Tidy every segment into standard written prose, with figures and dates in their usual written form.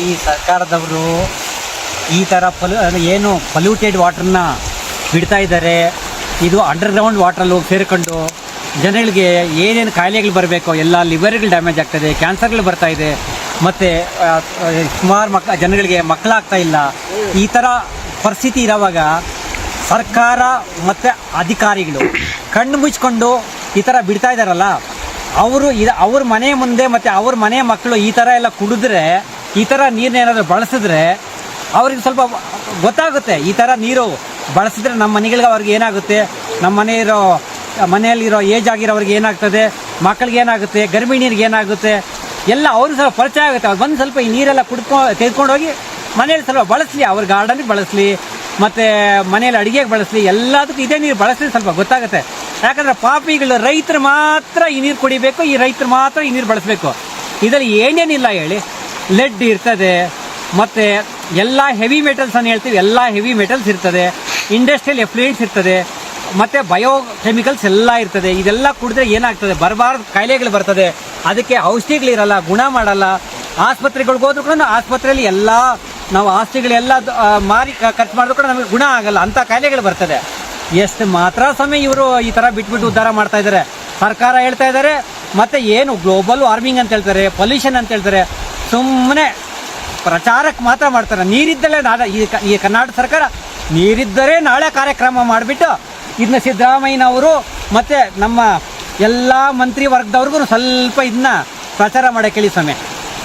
ಈ ಸರ್ಕಾರದವರು ಈ ಥರ ಏನು ಪೊಲ್ಯೂಟೆಡ್ ವಾಟ್ರನ್ನ ಬಿಡ್ತಾ ಇದ್ದಾರೆ. ಇದು ಅಂಡರ್ಗ್ರೌಂಡ್ ವಾಟ್ರಲ್ಲಿ ಹೋಗಿ ಸೇರಿಕೊಂಡು ಜನಗಳಿಗೆ ಏನೇನು ಕಾಯಿಲೆಗಳು ಬರಬೇಕೋ ಎಲ್ಲ ಲಿವರ್ಗಳು ಡ್ಯಾಮೇಜ್ ಆಗ್ತಾಯಿದೆ, ಕ್ಯಾನ್ಸರ್ಗಳು ಬರ್ತಾಯಿದೆ, ಮತ್ತು ಸುಮಾರು ಜನಗಳಿಗೆ ಮಕ್ಕಳಾಗ್ತಾ ಇಲ್ಲ. ಈ ಥರ ಪರಿಸ್ಥಿತಿ ಇರೋವಾಗ ಸರ್ಕಾರ ಮತ್ತು ಅಧಿಕಾರಿಗಳು ಕಣ್ಣು ಮುಚ್ಕೊಂಡು ಈ ಥರ ಬಿಡ್ತಾ ಇದ್ದಾರಲ್ಲ, ಅವ್ರ ಮನೆ ಮುಂದೆ ಮತ್ತು ಅವ್ರ ಮನೆ ಮಕ್ಕಳು ಈ ಥರ ಎಲ್ಲ ಕುಡಿದ್ರೆ, ಈ ಥರ ನೀರನ್ನೇನಾದರೂ ಬಳಸಿದ್ರೆ ಅವ್ರಿಗೆ ಸ್ವಲ್ಪ ಗೊತ್ತಾಗುತ್ತೆ. ಈ ಥರ ನೀರು ಬಳಸಿದ್ರೆ ನಮ್ಮ ಮನೆಗಳಿಗೆ ಅವ್ರಿಗೆ ಏನಾಗುತ್ತೆ, ನಮ್ಮ ಮನೆಯಲ್ಲಿರೋ ಏಜ್ ಆಗಿರೋವ್ರಿಗೆ ಏನಾಗ್ತದೆ, ಮಕ್ಕಳಿಗೆ ಏನಾಗುತ್ತೆ, ಗರ್ಭಿಣಿಯರಿಗೆ ಏನಾಗುತ್ತೆ, ಎಲ್ಲ ಅವ್ರಿಗೆ ಸ್ವಲ್ಪ ಪರಿಚಯ ಆಗುತ್ತೆ. ಅವ್ರು ಬಂದು ಸ್ವಲ್ಪ ಈ ನೀರೆಲ್ಲ ತೆಗೆದುಕೊಂಡು ಹೋಗಿ ಮನೇಲಿ ಸ್ವಲ್ಪ ಬಳಸಲಿ, ಅವ್ರ ಗಾರ್ಡನಿಗೆ ಬಳಸಲಿ, ಮತ್ತು ಮನೇಲಿ ಅಡುಗೆಗೆ ಬಳಸಲಿ, ಎಲ್ಲದಕ್ಕೂ ಇದೇ ನೀರು ಬಳಸಲಿ, ಸ್ವಲ್ಪ ಗೊತ್ತಾಗುತ್ತೆ. ಯಾಕಂದರೆ ಪಾಪಿಗಳು ರೈತರು ಮಾತ್ರ ಈ ನೀರು ಕುಡಿಬೇಕು, ಈ ರೈತರು ಮಾತ್ರ ಈ ನೀರು ಬಳಸಬೇಕು. ಇದರಲ್ಲಿ ಏನೇನಿಲ್ಲ ಹೇಳಿ, ಲೆಡ್ ಇರ್ತದೆ, ಮತ್ತು ಎಲ್ಲ ಹೆವಿ ಮೆಟಲ್ಸ್ ಅನ್ನು ಹೇಳ್ತೀವಿ, ಎಲ್ಲ ಹೆವಿ ಮೆಟಲ್ಸ್ ಇರ್ತದೆ, ಇಂಡಸ್ಟ್ರಿಯಲ್ ಎಫ್ಲೂಯೆಂಟ್ಸ್ ಇರ್ತದೆ, ಮತ್ತು ಬಯೋ ಕೆಮಿಕಲ್ಸ್ ಎಲ್ಲ ಇರ್ತದೆ. ಇದೆಲ್ಲ ಕುಡಿದ್ರೆ ಏನಾಗ್ತದೆ, ಬರಬಾರ್ದು ಕಾಯಿಲೆಗಳು ಬರ್ತದೆ. ಅದಕ್ಕೆ ಔಷಧಿಗಳಿರಲ್ಲ, ಗುಣ ಮಾಡಲ್ಲ. ಆಸ್ಪತ್ರೆಗಳಿಗೆ ಹೋದ್ರೂ ಕೂಡ ಆಸ್ಪತ್ರೆಯಲ್ಲಿ ಎಲ್ಲ ನಾವು ಆಸ್ತಿಗಳೆಲ್ಲ ಮಾರಿ ಖರ್ಚು ಮಾಡಿದ್ರು ಕೂಡ ನಮಗೆ ಗುಣ ಆಗಲ್ಲ, ಅಂಥ ಕಾಯಿಲೆಗಳು ಬರ್ತದೆ. ಎಷ್ಟು ಮಾತ್ರ ಸಮಯ ಇವರು ಈ ಥರ ಬಿಟ್ಬಿಟ್ಟು ಉದ್ಧಾರ ಮಾಡ್ತಾ ಇದ್ದಾರೆ. ಸರ್ಕಾರ ಹೇಳ್ತಾ ಇದ್ದಾರೆ, ಮತ್ತು ಏನು ಗ್ಲೋಬಲ್ ವಾರ್ಮಿಂಗ್ ಅಂತ ಹೇಳ್ತಾರೆ, ಪೊಲ್ಯೂಷನ್ ಅಂತ ಹೇಳ್ತಾರೆ, ಸುಮ್ಮನೆ ಪ್ರಚಾರಕ್ಕೆ ಮಾತ್ರ ಮಾಡ್ತಾರೆ. ನೀರಿದ್ದಲೇ ಈ ಕರ್ನಾಟಕ ಸರ್ಕಾರ ನೀರಿದ್ದರೆ ನಾಳೆ ಕಾರ್ಯಕ್ರಮ ಮಾಡಿಬಿಟ್ಟು ಇದನ್ನ ಸಿದ್ದರಾಮಯ್ಯನವರು ಮತ್ತು ನಮ್ಮ ಎಲ್ಲ ಮಂತ್ರಿ ವರ್ಗದವ್ರಿಗೂ ಸ್ವಲ್ಪ ಇದನ್ನ ಪ್ರಚಾರ ಮಾಡೋಕ್ಕೆ ಹೇಳಿ ಸಮಯ.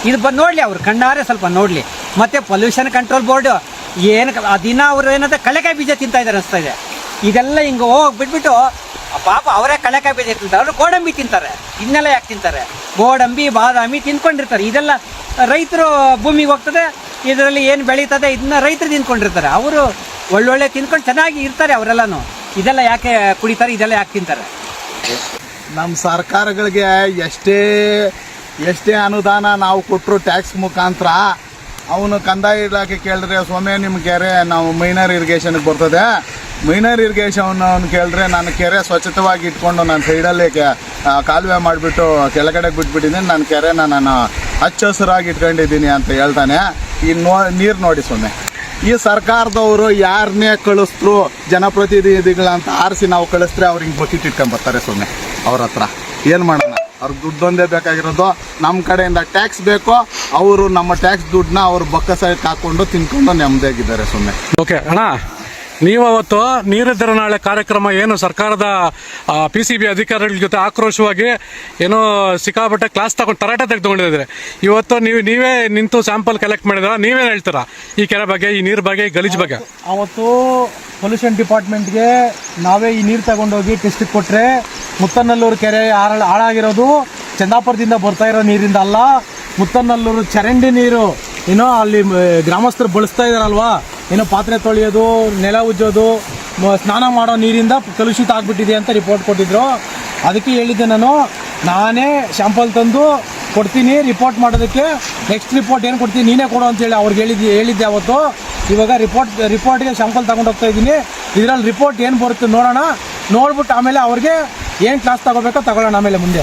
ಇದು ಬಂದು ನೋಡಲಿ, ಅವ್ರು ಕಣ್ಣಾರೆ ಸ್ವಲ್ಪ ನೋಡಲಿ. ಮತ್ತು ಪೊಲ್ಯೂಷನ್ ಕಂಟ್ರೋಲ್ ಬೋರ್ಡು ಏನು ದಿನ ಅವರು ಏನಂತ ಕಳೆಕಾಯಿ ಬೀಜ ತಿಂತಾ ಇದ್ದಾರೆ ಅನಿಸ್ತಾ ಇದೆ. ಇದೆಲ್ಲ ಹಿಂಗೆ ಹೋಗ್ಬಿಟ್ಬಿಟ್ಟು ಪಾಪ ಅವರೇ ಕಳೆಕಾಯಿ ಬೀಜ ತಿಂತಾರೆ, ಅವರು ಗೋಡಂಬಿ ತಿಂತಾರೆ. ಇದನ್ನೆಲ್ಲ ಯಾಕೆ ತಿಂತಾರೆ? ಗೋಡಂಬಿ ಬಾದಾಮಿ ತಿನ್ಕೊಂಡಿರ್ತಾರೆ. ಇದೆಲ್ಲ ರೈತರು ಭೂಮಿಗೆ ಹೋಗ್ತದೆ, ಇದರಲ್ಲಿ ಏನು ಬೆಳೀತದೆ ಇದನ್ನ ರೈತರು ತಿನ್ಕೊಂಡಿರ್ತಾರೆ. ಅವರು ಒಳ್ಳೊಳ್ಳೆ ತಿನ್ಕೊಂಡು ಚೆನ್ನಾಗಿ ಇರ್ತಾರೆ ಅವರೆಲ್ಲನೂ. ಇದೆಲ್ಲ ಯಾಕೆ ಕುಡಿತಾರೆ, ಇದೆಲ್ಲ ಯಾಕೆ ತಿಂತಾರೆ? ನಮ್ಮ ಸರ್ಕಾರಗಳಿಗೆ ಎಷ್ಟೇ ಅನುದಾನ ನಾವು ಕೊಟ್ಟರು ಟ್ಯಾಕ್ಸ್ ಮುಖಾಂತರ, ಅವನು ಕಂದಾಯ ಇಲಾಖೆ ಕೇಳಿದ್ರೆ ಸೊಮ್ಮೆ ನಿಮ್ಮ ಕೆರೆ ನಾವು ಮೈನರ್ ಇರಿಗೇಷನ್ಗೆ ಬರ್ತದೆ, ಮೈನರ್ ಇರಿಗೇಷನ್ ಕೇಳಿದ್ರೆ ನಾನು ಕೆರೆ ಸ್ವಚ್ಛತವಾಗಿ ಇಟ್ಕೊಂಡು ನಾನು ಸೈಡಲ್ಲಿ ಕಾಲುವೆ ಮಾಡಿಬಿಟ್ಟು ಕೆಳಗಡೆಗೆ ಬಿಟ್ಬಿಟ್ಟಿದ್ದೀನಿ, ನನ್ನ ಕೆರೆನ ನಾನು ಹಚ್ಚ ಹಸಿರಾಗಿ ಇಟ್ಕೊಂಡಿದ್ದೀನಿ ಅಂತ ಹೇಳ್ತಾನೆ. ಈ ನೀರು ನೋಡಿ ಸೊಮ್ಮೆ ಈ ಸರ್ಕಾರದವರು ಯಾರನ್ನೇ ಕಳಿಸ್ತರು ಜನಪ್ರತಿನಿಧಿಗಳಂತ ಆರಿಸಿ ನಾವು ಕಳಿಸಿದ್ರೆ ಅವ್ರು ಹಿಂಗೆ ಬಕೆಟ್ ಇಟ್ಕೊಂಡ್ಬರ್ತಾರೆ. ಸೊಮ್ಮೆ ಅವ್ರ ಹತ್ರ ಏನು ಮಾಡೋಣ? ಅವ್ರಿಗೆ ದುಡ್ಡೊಂದೇ ಬೇಕಾಗಿರೋದು. ನಮ್ಮ ಕಡೆಯಿಂದ ಟ್ಯಾಕ್ಸ್ ಬೇಕು, ಅವರು ನಮ್ಮ ಟ್ಯಾಕ್ಸ್ ದುಡ್ಡನ್ನ ಅವ್ರು ಬೊಕ್ಕಸಕ್ಕೆ ಹಾಕ್ಕೊಂಡು ತಿನ್ಕೊಂಡು ನೆಮ್ಮದಿಯಾಗಿದ್ದಾರೆ. ಸುಮ್ಮನೆ ಓಕೆ ಅಣ್ಣ, ನೀವು ಅವತ್ತು ನೀರಿದ್ದರ ನಾಳೆ ಕಾರ್ಯಕ್ರಮ ಏನು ಸರ್ಕಾರದ PCB ಅಧಿಕಾರಿಗಳ ಜೊತೆ ಆಕ್ರೋಶವಾಗಿ ಏನೋ ಸಿಕ್ಕಾಪಟ್ಟೆ ಕ್ಲಾಸ್ ತರಾಟೆ ತೆಗೆದುಕೊಂಡಿದ್ದಾರೆ. ಇವತ್ತು ನೀವೇ ನಿಂತು ಸ್ಯಾಂಪಲ್ ಕಲೆಕ್ಟ್ ಮಾಡಿದ್ರ, ನೀವೇನು ಹೇಳ್ತೀರಾ ಈ ಕೆರೆ ಬಗ್ಗೆ, ಈ ನೀರು ಬಗ್ಗೆ, ಈ ಗಲೀಜ್ ಬಗ್ಗೆ? ಅವತ್ತು ಪೊಲ್ಯೂಷನ್ ಡಿಪಾರ್ಟ್ಮೆಂಟ್ಗೆ ನಾವೇ ಈ ನೀರು ತಗೊಂಡೋಗಿ ಟೆಸ್ಟಿಗೆ ಕೊಟ್ಟರೆ, ಮುತ್ತನಲ್ಲೂರು ಕೆರೆ ಹಾಳಾಗಿರೋದು ಚಂದಾಪುರದಿಂದ ಬರ್ತಾ ಇರೋ ನೀರಿಂದ ಅಲ್ಲ, ಮುತ್ತನಲ್ಲೂರು ಚರಂಡಿ ನೀರು ಏನೋ ಅಲ್ಲಿ ಗ್ರಾಮಸ್ಥರು ಬಳಸ್ತಾ ಇದಾರಲ್ವಾ, ಏನೋ ಪಾತ್ರೆ ತೊಳೆಯೋದು, ನೆಲ ಉಜ್ಜೋದು, ಸ್ನಾನ ಮಾಡೋ ನೀರಿಂದ ಕಲುಷಿತ ಆಗಿಬಿಟ್ಟಿದೆ ಅಂತ ರಿಪೋರ್ಟ್ ಕೊಟ್ಟಿದ್ರು. ಅದಕ್ಕೆ ಹೇಳಿದ್ದೆ ನಾನೇ ಶಾಂಪಲ್ ತಂದು ಕೊಡ್ತೀನಿ ರಿಪೋರ್ಟ್ ಮಾಡೋದಕ್ಕೆ. ನೆಕ್ಸ್ಟ್ ರಿಪೋರ್ಟ್ ಏನು ಕೊಡ್ತೀನಿ ನೀನೇ ಕೊಡು ಅಂತೇಳಿ ಅವ್ರಿಗೆ ಹೇಳಿದ್ದೆ ಅವತ್ತು. ಇವಾಗ ರಿಪೋರ್ಟ್ಗೆ ಶಾಂಪಲ್ ತಗೊಂಡು ಹೋಗ್ತಾ ಇದ್ದೀನಿ. ಇದರಲ್ಲಿ ರಿಪೋರ್ಟ್ ಏನು ಬರುತ್ತೆ ನೋಡೋಣ, ನೋಡ್ಬಿಟ್ಟು ಆಮೇಲೆ ಅವ್ರಿಗೆ ಏನು ಕ್ಲಾಸ್ ತಗೋಬೇಕೋ ತಗೊಳ್ಳೋಣ ಆಮೇಲೆ ಮುಂದೆ.